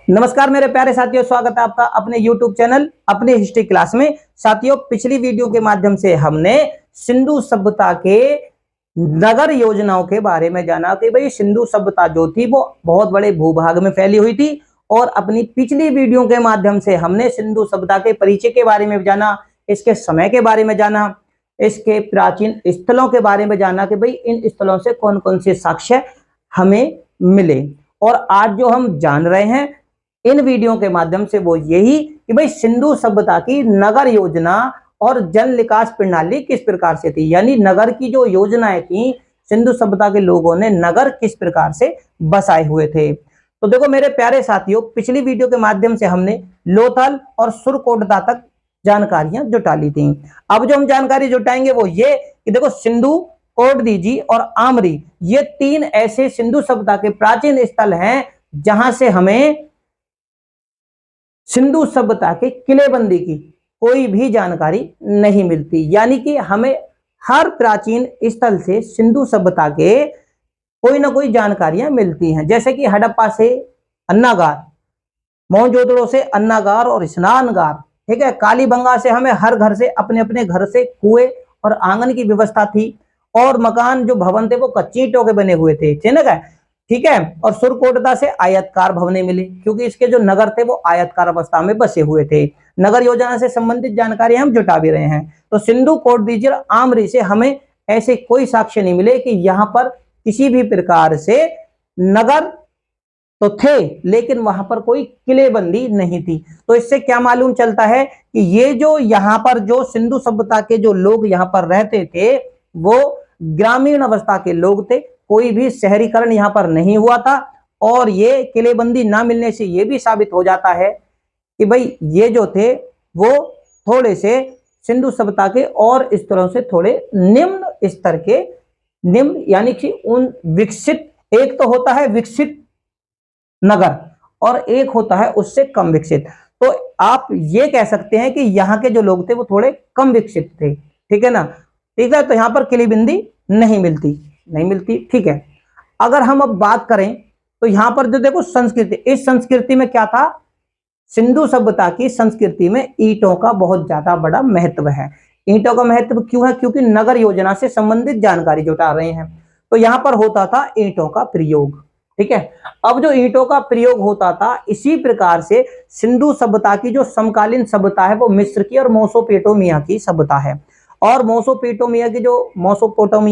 नमस्कार मेरे प्यारे साथियों, स्वागत है आपका अपने YouTube चैनल अपने हिस्ट्री क्लास में। साथियों, पिछली वीडियो के माध्यम से हमने सिंधु सभ्यता के नगर योजनाओं के बारे में जाना कि भाई सिंधु सभ्यता जो थी वो बहुत बड़े भूभाग में फैली हुई थी। और अपनी पिछली वीडियो के माध्यम से हमने सिंधु सभ्यता के परिचय के बारे में जाना, इसके समय के बारे में जाना, इसके प्राचीन स्थलों के बारे में जाना कि भाई इन स्थलों से कौन कौन से साक्ष्य हमें मिले। और आज जो हम जान रहे हैं इन वीडियो के माध्यम से वो यही कि भाई सिंधु सभ्यता की नगर योजना और जन विकास प्रणाली किस प्रकार से थी, यानी नगर की जो योजनाएं थी सिंधु सभ्यता के लोगों ने नगर किस प्रकार से बसाए हुए थे। तो देखो मेरे प्यारे साथियों, पिछली वीडियो के माध्यम से हमने लोथल और सुरकोटदा तक जानकारियां जुटा ली थी। अब जो हम जानकारी जुटाएंगे वो ये कि देखो सिंधु, कोटदीजी और आमरी ये तीन ऐसे सिंधु सभ्यता के प्राचीन स्थल हैं जहां से हमें सिंधु सभ्यता के किलेबंदी की कोई भी जानकारी नहीं मिलती, यानी कि हमें हर प्राचीन स्थल से सिंधु सभ्यता के कोई ना कोई जानकारियां मिलती हैं। जैसे कि हड़प्पा से अन्नागार, मोहनजोदड़ो से अन्नागार और स्नानगार, ठीक है। कालीबंगा से हमें हर घर से अपने अपने घर से कुएं और आंगन की व्यवस्था थी, और मकान जो भवन थे वो कच्ची ईंटों के बने हुए थे, ठीक है। और सुरकोटदा से आयतकार भवनें मिली, क्योंकि इसके जो नगर थे वो आयतकार अवस्था में बसे हुए थे। नगर योजना से संबंधित जानकारी हम जुटा भी रहे हैं। तो सिंधु, कोटदीजी और आमरी से हमें ऐसे कोई साक्ष्य नहीं मिले कि यहां पर किसी भी प्रकार से नगर तो थे लेकिन वहां पर कोई किलेबंदी नहीं थी। तो इससे क्या मालूम चलता है कि ये जो यहाँ पर जो सिंधु सभ्यता के जो लोग यहाँ पर रहते थे वो ग्रामीण अवस्था के लोग थे, कोई भी शहरीकरण यहाँ पर नहीं हुआ था। और ये किलेबंदी ना मिलने से ये भी साबित हो जाता है कि भाई ये जो थे वो थोड़े से सिंधु सभ्यता के और स्तरों से थोड़े निम्न स्तर के, निम्न यानी कि उन विकसित, एक तो होता है विकसित नगर और एक होता है उससे कम विकसित। तो आप ये कह सकते हैं कि यहाँ के जो लोग थे वो थोड़े कम विकसित थे, ठीक है ना। ठीक है, तो यहाँ पर किलेबंदी नहीं मिलती, ठीक है। अगर हम अब बात करें तो यहाँ पर जो देखो संस्कृति, इस संस्कृति में क्या था, सिंधु सभ्यता की संस्कृति में ईंटों का बहुत ज्यादा बड़ा महत्व है। ईंटों का महत्व क्यों है? क्योंकि नगर योजना से संबंधित जानकारी जुटा रहे हैं। तो यहाँ पर होता था ईंटों का प्रयोग, ठीक है। अब जो ईंटों का प्रयोग होता था, इसी प्रकार से सिंधु सभ्यता की जो समकालीन सभ्यता है वो मिस्र की और मेसोपोटामिया की सभ्यता है। और मेसोपोटामिया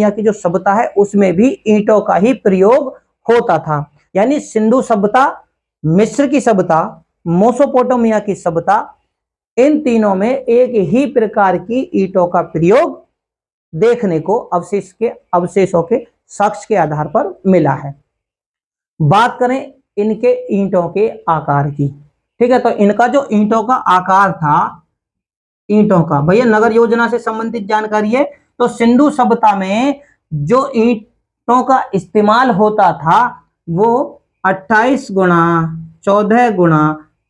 की जो सभ्यता है उसमें भी ईंटों का ही प्रयोग होता था। यानी सिंधु सभ्यता, मिस्र की सभ्यता, मेसोपोटामिया की सभ्यता, इन तीनों में एक ही प्रकार की ईंटों का प्रयोग देखने को अवशेषों के साक्ष्य के आधार पर मिला है। बात करें इनके ईंटों के आकार की, ठीक है। तो इनका जो ईंटों का आकार था, ईंटों का, भैया नगर योजना से संबंधित जानकारी है। तो सिंधु सभ्यता में जो ईंटों का इस्तेमाल होता था वो 28 गुणा 14 गुणा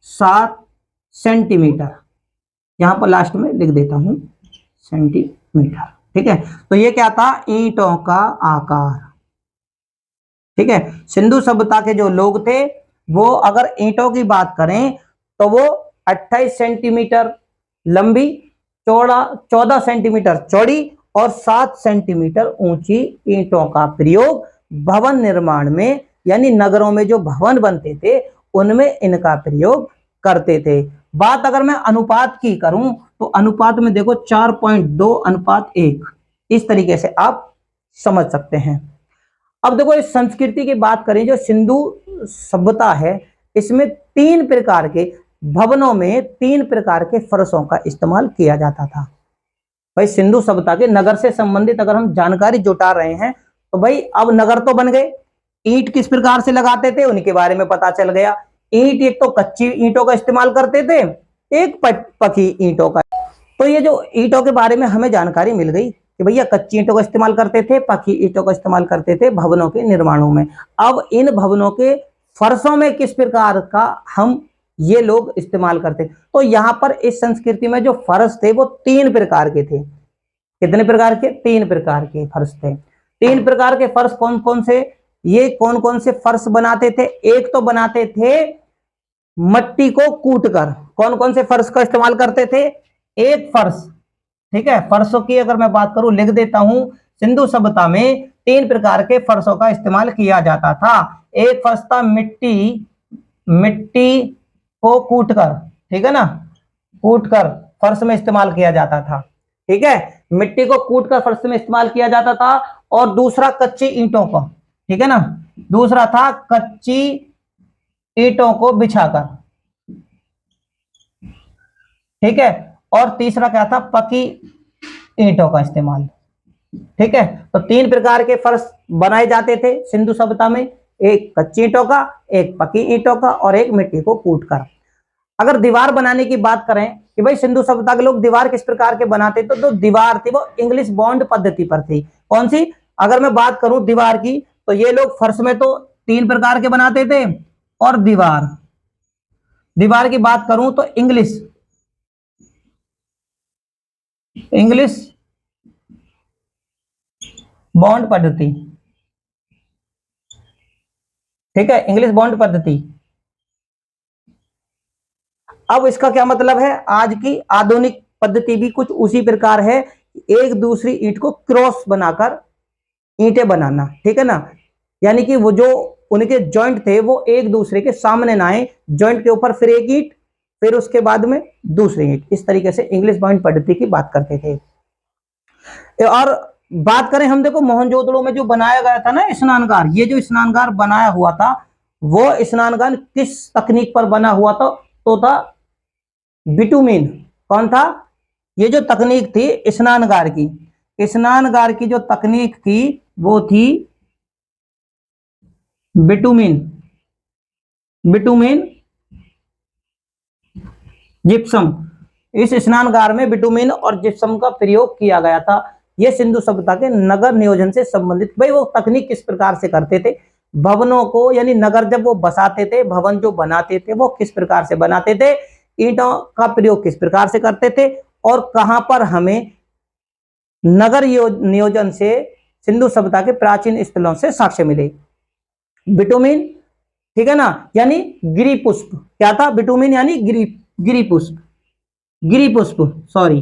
7 सेंटीमीटर, यहां पर लास्ट में लिख देता हूं सेंटीमीटर, ठीक है। तो ये क्या था? ईंटों का आकार, ठीक है। सिंधु सभ्यता के जो लोग थे वो अगर ईंटों की बात करें तो वो 28 सेंटीमीटर लंबी, 14 सेंटीमीटर चौड़ी और 7 सेंटीमीटर ऊंची ईंटों का प्रयोग भवन निर्माण में, यानी नगरों में जो भवन बनते थे उनमें इनका प्रयोग करते थे। बात अगर मैं अनुपात की करूं तो अनुपात में देखो 4.2:1, इस तरीके से आप समझ सकते हैं। अब देखो इस संस्कृति की बात करें, जो सिंधु सभ्यता है इसमें 3 प्रकार के भवनों में 3 प्रकार के फर्शों का इस्तेमाल किया जाता था। भाई सिंधु सभ्यता के नगर से संबंधित अगर हम जानकारी जुटा रहे हैं तो भाई अब नगर तो बन गए, ईंट किस प्रकार से लगाते थे उनके बारे में पता चल गया। ईंट एक तो कच्ची ईंटों का इस्तेमाल करते थे, एक पकी ईंटों का। तो ये जो ईंटों के बारे में हमें जानकारी मिल गई कि भैया कच्ची ईंटों का इस्तेमाल करते थे, पकी ईंटों का इस्तेमाल करते थे भवनों के निर्माणों में। अब इन भवनों के फर्शों में किस प्रकार का हम ये लोग इस्तेमाल करते, तो यहां पर इस संस्कृति में जो फर्श थे वो 3 प्रकार के थे। कितने प्रकार के? 3 प्रकार के फर्श थे। 3 प्रकार के फर्श कौन कौन से? ये कौन कौन से फर्श बनाते थे? एक तो बनाते थे मट्टी को कूटकर। कौन कौन से फर्श का इस्तेमाल करते थे? एक फर्श, ठीक है, फर्शों की अगर मैं बात करूं, लिख देता हूं, सिंधु सभ्यता में 3 प्रकार के फर्शों का इस्तेमाल किया जाता था। एक फर्श था मिट्टी, मिट्टी को कूटकर, ठीक है ना, कूटकर फर्श में इस्तेमाल किया जाता था, ठीक है, मिट्टी को कूटकर फर्श में इस्तेमाल किया जाता था। और दूसरा कच्ची ईंटों को, ठीक है ना, दूसरा था कच्ची ईंटों को बिछाकर, ठीक है, और तीसरा क्या था? पकी ईंटों का इस्तेमाल, ठीक है। तो 3 प्रकार के फर्श बनाए जाते थे सिंधु सभ्यता में, एक कच्ची ईंटों का, एक पकी ईंटों का, और एक मिट्टी को कूटकर। अगर दीवार बनाने की बात करें कि भाई सिंधु सभ्यता के लोग दीवार किस प्रकार के बनाते थे, तो दीवार थी वो इंग्लिश बॉन्ड पद्धति पर थी। कौन सी? अगर मैं बात करूं दीवार की, तो ये लोग फर्श में तो 3 प्रकार के बनाते थे, और दीवार, दीवार की बात करूं तो इंग्लिश बॉन्ड पद्धति, ठीक है, इंग्लिश बॉन्ड पद्धति। अब इसका क्या मतलब है? आज की आधुनिक पद्धति भी कुछ उसी प्रकार है, एक दूसरी ईंट को क्रॉस बनाकर ईंटें बनाना, ठीक है ना, यानी कि वो जो उनके जॉइंट थे वो एक दूसरे के सामने ना आए, जॉइंट के ऊपर फिर एक ईंट, फिर उसके बाद में दूसरी ईंट, इस तरीके से इंग्लिश बॉन्ड पद्धति की बात करते थे। और बात करें हम, देखो मोहनजोदड़ो में जो बनाया गया था ना स्नानगार, ये जो स्नानगार बनाया हुआ था, वो स्नानगार किस तकनीक पर बना हुआ था? तो था बिटुमिन। कौन था? ये जो तकनीक थी स्नानगार की, स्नानगार की जो तकनीक थी वो थी बिटुमिन, बिटुमिन जिप्सम। इस स्नानगार में बिटुमिन और जिप्सम का प्रयोग किया गया था। यह सिंधु सभ्यता के नगर नियोजन से संबंधित, भाई वो तकनीक किस प्रकार से करते थे, भवनों को, यानी नगर जब वो बसाते थे, भवन जो बनाते थे वो किस प्रकार से बनाते थे, ईंटों का प्रयोग किस प्रकार से करते थे, और कहां पर हमें नगर नियोजन से सिंधु सभ्यता के प्राचीन स्थलों से साक्ष्य मिले। बिटुमिन, ठीक है ना, यानी गिरी पुष्प। क्या था? बिटुमिन यानी गिरी पुष्प, गिरी पुष्प, सॉरी,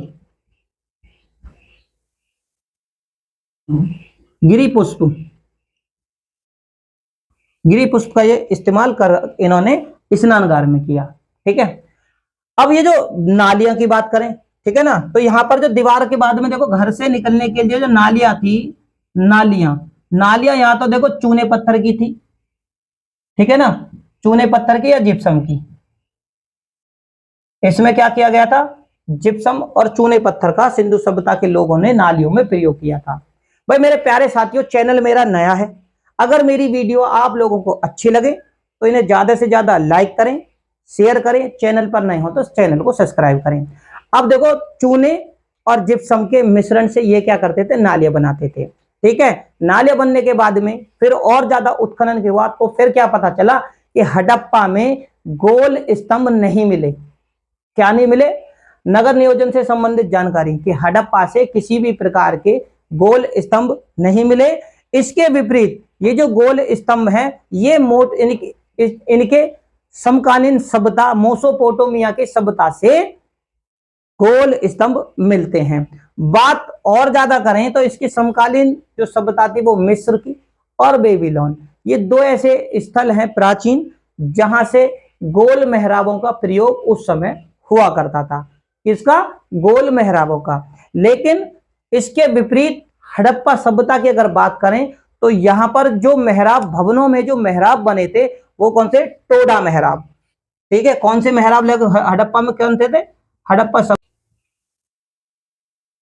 गिरी पुष्प, गिरी पुष्प का ये इस्तेमाल कर इन्होंने स्नानगार में किया, ठीक है। अब ये जो नालियां की बात करें, ठीक है ना, तो यहां पर जो दीवार के बाद में देखो घर से निकलने के लिए जो नालियां थी, नालियां, नालियां यहां तो देखो चूने पत्थर की थी, ठीक है ना, चूने पत्थर की या जिप्सम की। इसमें क्या किया गया था? जिप्सम और चूने पत्थर का सिंधु सभ्यता के लोगों ने नालियों में प्रयोग किया था। भाई मेरे प्यारे साथियों, चैनल मेरा नया है, अगर मेरी वीडियो आप लोगों को अच्छी लगे तो इन्हें ज्यादा से ज्यादा लाइक करें, शेयर करें, चैनल पर नहीं हो तो चैनल को सब्सक्राइब करें। अब देखो, चूने और जिप्सम के मिश्रण से ये क्या करते थे? नालियां बनाते थे, ठीक है। नालियां बनने के बाद में फिर और ज्यादा उत्खनन के बाद तो फिर क्या पता चला कि हड़प्पा में गोल स्तंभ नहीं मिले। क्या नहीं मिले? नगर नियोजन से संबंधित जानकारी कि हड़प्पा से किसी भी प्रकार के गोल स्तंभ नहीं मिले। इसके विपरीत ये जो गोल स्तंभ हैं, ये इनके समकालीन सभ्यता मेसोपोटामिया की सभ्यता से गोल स्तंभ मिलते हैं। बात और ज्यादा करें तो इसकी समकालीन जो सभ्यता थी वो मिस्र की और बेबीलोन, ये 2 ऐसे स्थल हैं प्राचीन जहां से गोल मेहराबों का प्रयोग उस समय हुआ करता था। किसका? गोल मेहराबों का। लेकिन इसके विपरीत हड़प्पा सभ्यता की अगर बात करें तो यहां पर जो मेहराब, भवनों में जो मेहराब बने थे वो कौन से? टोडा मेहराब, ठीक है। कौन से मेहराब हड़प्पा में कौन से थे? हड़प्पा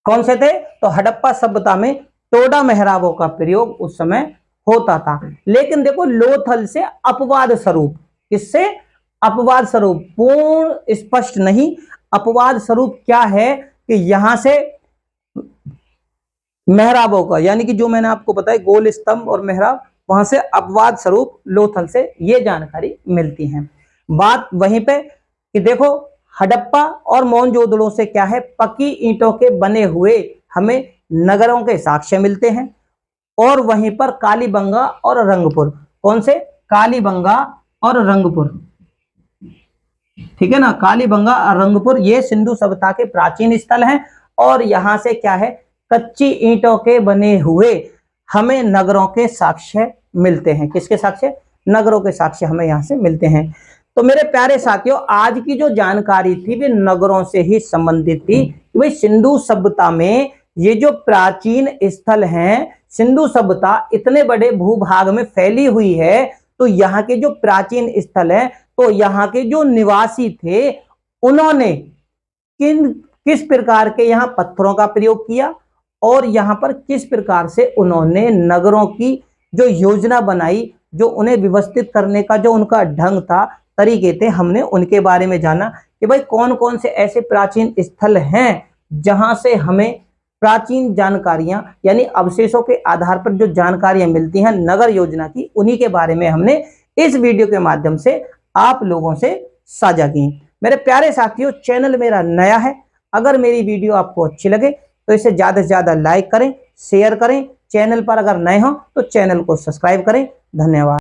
कौन से थे? तो हड़प्पा सभ्यता में टोडा मेहराबों का प्रयोग उस समय होता था। लेकिन देखो, लोथल से अपवाद स्वरूप, इससे अपवाद स्वरूप, पूर्ण स्पष्ट नहीं, अपवाद स्वरूप क्या है कि यहां से मेहराबों का, यानी कि जो मैंने आपको बताया गोल स्तंभ और मेहराब, वहां से अपवाद स्वरूप लोथल से ये जानकारी मिलती है। बात वहीं पे कि देखो, हड़प्पा और मोहनजोदड़ो से क्या है? पक्की ईंटों के बने हुए हमें नगरों के साक्ष्य मिलते हैं। और वहीं पर कालीबंगा और रंगपुर, कौन से? कालीबंगा और रंगपुर, ठीक है ना, कालीबंगा और रंगपुर ये सिंधु सभ्यता के प्राचीन स्थल हैं। और यहां से क्या है, कच्ची ईंटों के बने हुए हमें नगरों के साक्ष्य मिलते हैं। किसके साक्ष्य? नगरों के साक्ष्य हमें यहां से मिलते हैं। तो मेरे प्यारे साथियों, आज की जो जानकारी थी वे नगरों से ही संबंधित थी। वही सिंधु सभ्यता में ये जो प्राचीन स्थल हैं, सिंधु सभ्यता इतने बड़े भूभाग में फैली हुई है, तो यहाँ के जो प्राचीन स्थल है, तो यहाँ के जो निवासी थे उन्होंने किस प्रकार के यहाँ पत्थरों का प्रयोग किया और यहाँ पर किस प्रकार से उन्होंने नगरों की जो योजना बनाई, जो उन्हें व्यवस्थित करने का जो उनका ढंग था, तरीके थे, हमने उनके बारे में जाना कि भाई कौन कौन से ऐसे प्राचीन स्थल हैं जहां से हमें प्राचीन जानकारियां यानी अवशेषों के आधार पर जो जानकारियां मिलती हैं नगर योजना की, उन्हीं के बारे में हमने इस वीडियो के माध्यम से आप लोगों से साझा की। मेरे प्यारे साथियों, चैनल मेरा नया है, अगर मेरी वीडियो आपको अच्छी लगे तो इसे ज्यादा से ज्यादा लाइक करें, शेयर करें। चैनल पर अगर नए हो तो चैनल को सब्सक्राइब करें। धन्यवाद।